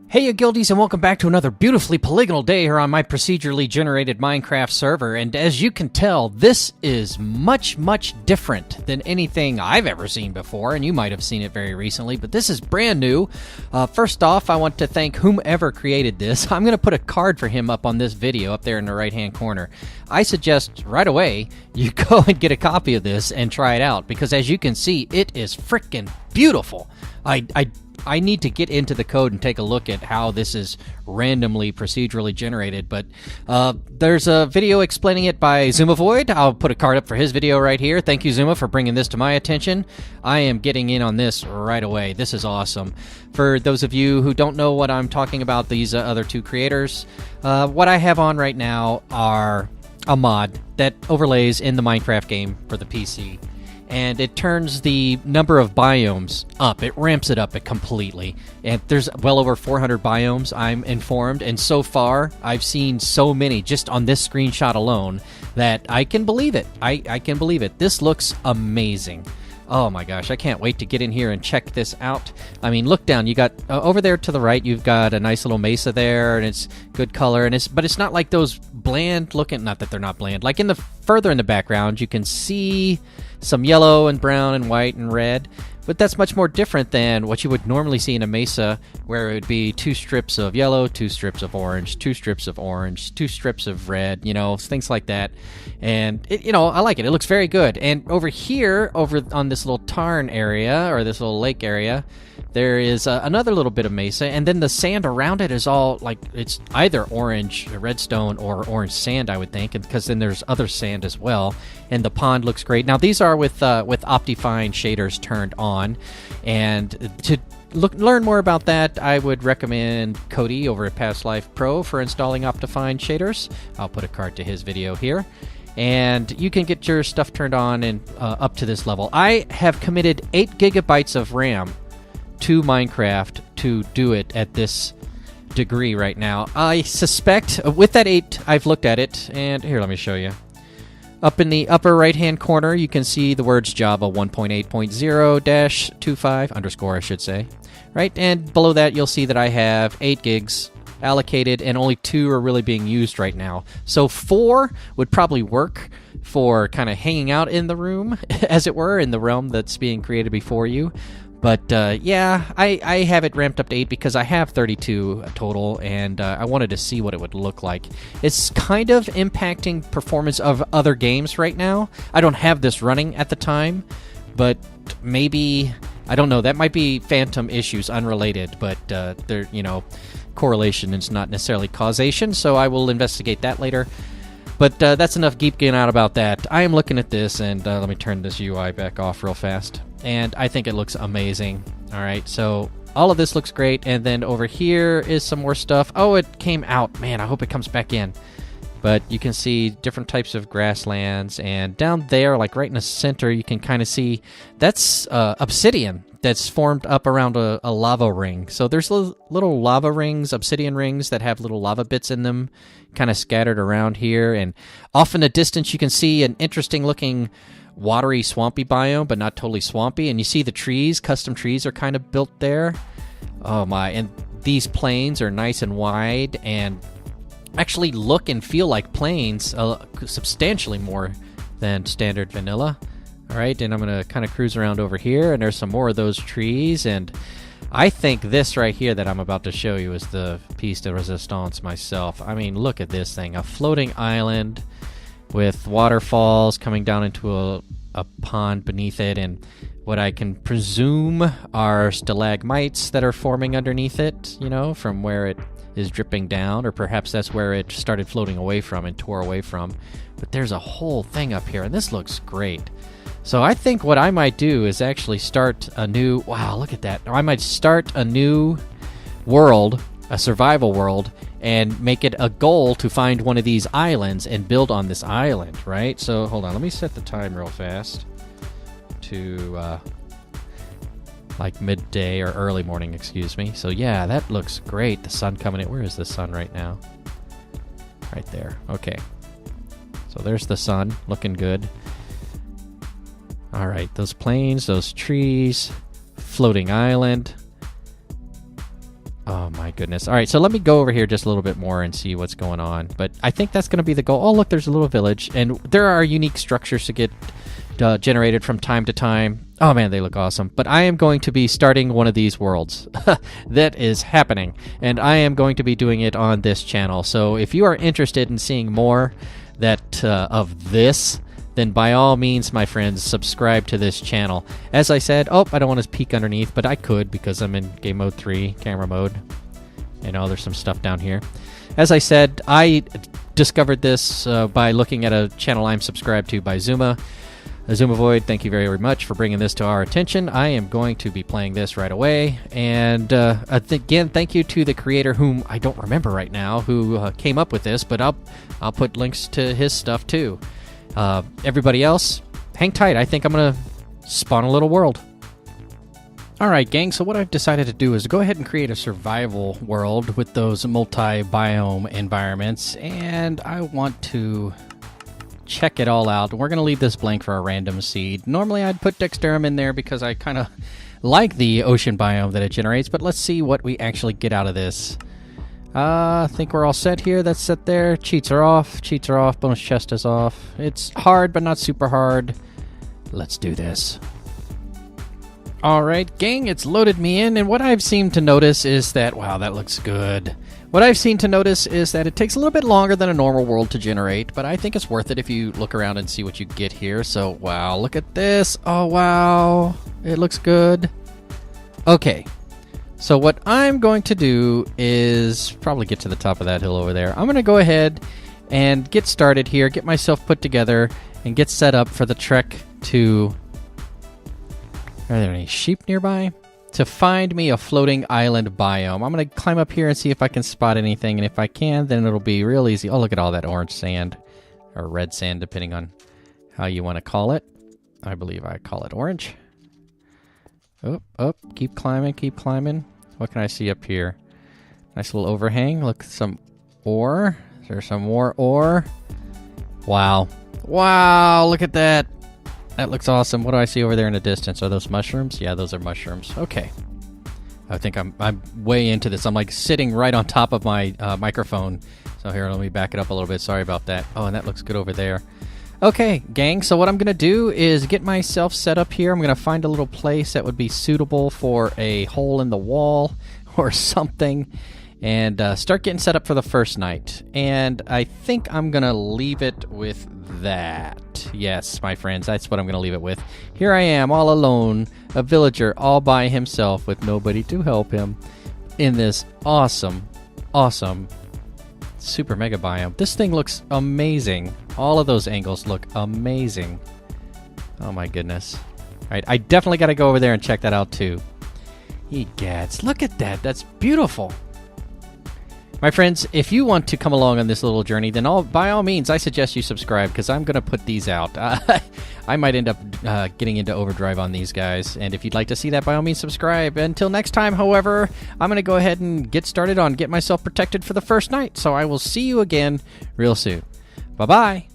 Hey you guildies, and welcome back to another beautifully polygonal day here on my procedurally generated Minecraft server. And as you can tell, this is much different than anything I've ever seen before, and you might have seen it very recently, but this is brand new. First off, I want to thank whomever created this. I'm going to put a card for him up on this video up there in the right hand corner. I suggest right away you go and get a copy of this and try it out, because as you can see, it is freaking beautiful. I need to get into the code and take a look at how this is randomly procedurally generated, but there's a video explaining it by Zumavoid. I'll put a card up for his video right here. Thank you, Zuma, for bringing this to my attention. I am getting in on this right away. This is awesome. For those of you who don't know what I'm talking about, these other two creators, what I have on right now are a mod that overlays in the Minecraft game for the PC. And it turns the number of biomes up. It ramps it up completely. And there's well over 400 biomes, I'm informed. And so far, I've seen so many just on this screenshot alone that I can believe it. I can believe it. This looks amazing. Oh my gosh, I can't wait to get in here and check this out. I mean, look down. You got over there to the right, you've got a nice little mesa there, and it's good color. And but it's not like those bland looking. Not that they're not bland. Like further in the background, you can see some yellow and brown and white and red. But that's much more different than what you would normally see in a mesa, where it would be 2 strips of yellow, 2 strips of orange, 2 strips of orange, 2 strips of red, you know, things like that. And, I like it. It looks very good. And over here, over on this little tarn area, or this little lake area, there is another little bit of mesa, and then the sand around it is all, like, it's either orange redstone or orange sand, I would think, because then there's other sand as well. And the pond looks great. Now, these are with Optifine shaders turned on, and to learn more about that, I would recommend Cody over at Past Life Pro for installing Optifine shaders. I'll put a card to his video here. And you can get your stuff turned on and up to this level. I have committed 8 gigabytes of RAM to Minecraft to do it at this degree right now. I suspect, with that 8, I've looked at it, and here, let me show you. Up in the upper right-hand corner, you can see the words Java 1.8.0-25, underscore, I should say. Right, and below that, you'll see that I have 8 gigs allocated, and only 2 are really being used right now. So 4 would probably work for kind of hanging out in the room, as it were, in the realm that's being created before you. But, yeah, I have it ramped up to 8 because I have 32 total, and I wanted to see what it would look like. It's kind of impacting performance of other games right now. I don't have this running at the time, but maybe, I don't know, that might be phantom issues, unrelated, but they're, correlation is not necessarily causation, so I will investigate that later. But that's enough geeking out about that. I am looking at this, and let me turn this UI back off real fast. And I think it looks amazing. All right, so all of this looks great. And then over here is some more stuff. Oh, it came out. Man, I hope it comes back in. But you can see different types of grasslands. And down there, like right in the center, you can kind of see that's obsidian that's formed up around a lava ring. So there's little lava rings, obsidian rings that have little lava bits in them kind of scattered around here. And off in the distance, you can see an interesting looking watery, swampy biome, but not totally swampy. And you see the trees, custom trees are kind of built there. Oh my, and these plains are nice and wide and actually look and feel like plains, substantially more than standard vanilla. All right, and I'm going to kind of cruise around over here, and there's some more of those trees, and I think this right here that I'm about to show you is the piece de resistance myself. I mean, look at this thing, a floating island with waterfalls coming down into a pond beneath it, and what I can presume are stalagmites that are forming underneath it, from where it is dripping down, or perhaps that's where it started floating away from and tore away from. But there's a whole thing up here, and this looks great. So I think what I might do is actually start a new... Wow, look at that. Or I might start a new world, a survival world, and make it a goal to find one of these islands and build on this island, right? So, hold on. Let me set the time real fast to, like midday or early morning, excuse me. So, yeah, that looks great. The sun coming in. Where is the sun right now? Right there. Okay. So, there's the sun. Looking good. All right. Those plains, those trees, floating island. Oh my goodness. All right, so let me go over here just a little bit more and see what's going on. But I think that's going to be the goal. Oh, look, there's a little village. And there are unique structures to get generated from time to time. Oh man, they look awesome. But I am going to be starting one of these worlds. That is happening. And I am going to be doing it on this channel. So if you are interested in seeing more of this, then by all means, my friends, subscribe to this channel. As I said, I don't want to peek underneath, but I could because I'm in game mode 3, camera mode. You know, there's some stuff down here. As I said, I discovered this by looking at a channel I'm subscribed to by Zuma. Zuma Void, thank you very much for bringing this to our attention. I am going to be playing this right away. And again, thank you to the creator, whom I don't remember right now, who came up with this, but I'll put links to his stuff too. Everybody else, hang tight. I think I'm going to spawn a little world. Alright, gang, so what I've decided to do is go ahead and create a survival world with those multi-biome environments, and I want to check it all out. We're going to leave this blank for a random seed. Normally I'd put Dexteram in there because I kind of like the ocean biome that it generates, but let's see what we actually get out of this. I think we're all set here. That's set there. Cheats are off. Cheats are off. Bonus chest is off. It's hard, but not super hard. Let's do this. Alright, gang, it's loaded me in, and what I've seemed to notice is that... Wow, that looks good. What I've seen to notice is that it takes a little bit longer than a normal world to generate, but I think it's worth it if you look around and see what you get here. So, wow, look at this. Oh, wow. It looks good. Okay. So what I'm going to do is probably get to the top of that hill over there. I'm going to go ahead and get started here, get myself put together, and get set up for the trek to... Are there any sheep nearby? To find me a floating island biome. I'm going to climb up here and see if I can spot anything, and if I can, then it'll be real easy. Oh, look at all that orange sand, or red sand, depending on how you want to call it. I believe I call it orange. Oh, keep climbing, keep climbing. What can I see up here? Nice little overhang. Look, some ore. Is there some more ore? Wow. Wow, look at that. That looks awesome. What do I see over there in the distance? Are those mushrooms? Yeah, those are mushrooms. Okay. I think I'm way into this. I'm like sitting right on top of my microphone. So here, let me back it up a little bit. Sorry about that. Oh, and that looks good over there. Okay, gang, so what I'm going to do is get myself set up here. I'm going to find a little place that would be suitable for a hole in the wall or something, and start getting set up for the first night. And I think I'm going to leave it with that. Yes, my friends, that's what I'm going to leave it with. Here I am, all alone, a villager all by himself with nobody to help him in this awesome super mega biome. This thing looks amazing. All of those angles look amazing. Oh my goodness. Alright, I definitely got to go over there and check that out too. Egads, look at that. That's beautiful. My friends, if you want to come along on this little journey, then by all means, I suggest you subscribe, because I'm going to put these out. I might end up getting into overdrive on these guys, and if you'd like to see that, by all means, subscribe. Until next time, however, I'm going to go ahead and get started on get myself protected for the first night, so I will see you again real soon. Bye-bye.